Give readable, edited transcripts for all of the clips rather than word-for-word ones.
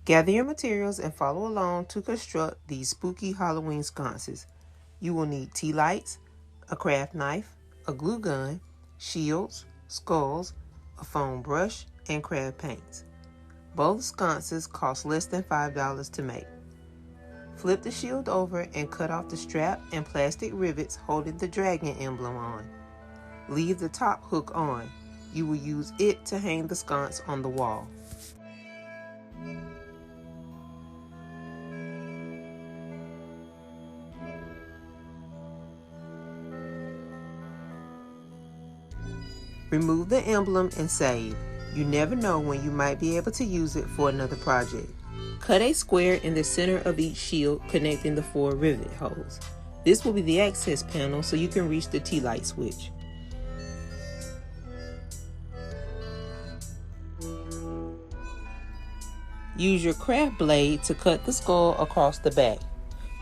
Gather your materials and follow along to construct these spooky Halloween sconces. You will need tea lights, a craft knife, a glue gun, shields, skulls, a foam brush, and craft paints. Both sconces cost less than $5 to make. Flip the shield over and cut off the strap and plastic rivets holding the dragon emblem on. Leave the top hook on. You will use it to hang the sconce on the wall. Remove the emblem and save. You never know when you might be able to use it for another project. Cut a square in the center of each shield connecting the 4 rivet holes. This will be the access panel so you can reach the tea light switch. Use your craft blade to cut the skull across the back.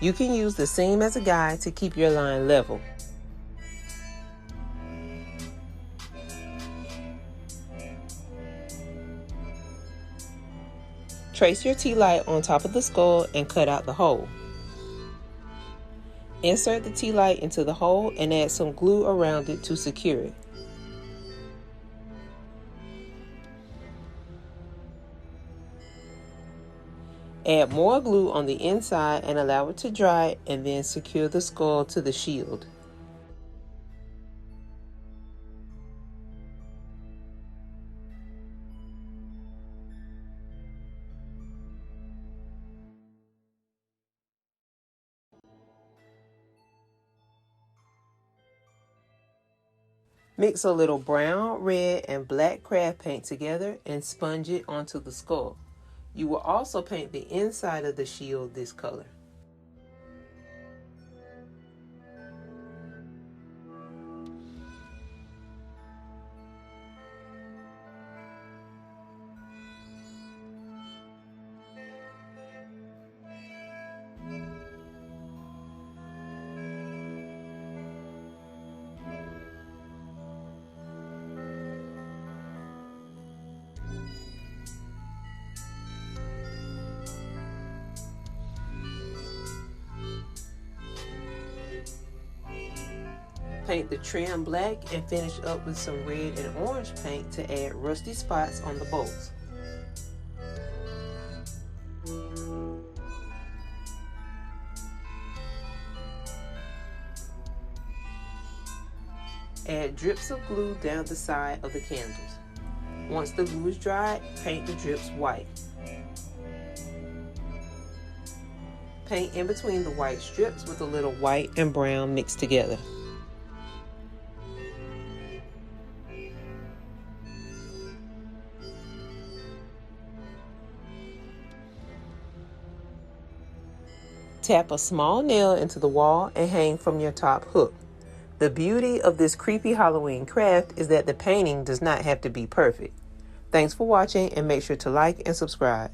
You can use the seam as a guide to keep your line level. Trace your tea light on top of the skull and cut out the hole. Insert the tea light into the hole and add some glue around it to secure it. Add more glue on the inside and allow it to dry, and then secure the skull to the shield. Mix a little brown, red, and black craft paint together and sponge it onto the skull. You will also paint the inside of the shield this color. Paint the trim black and finish up with some red and orange paint to add rusty spots on the bolts. Add drips of glue down the side of the candles. Once the glue is dried, paint the drips white. Paint in between the white strips with a little white and brown mixed together. Tap a small nail into the wall and hang from your top hook. The beauty of this creepy Halloween craft is that the painting does not have to be perfect. Thanks for watching, and make sure to like and subscribe.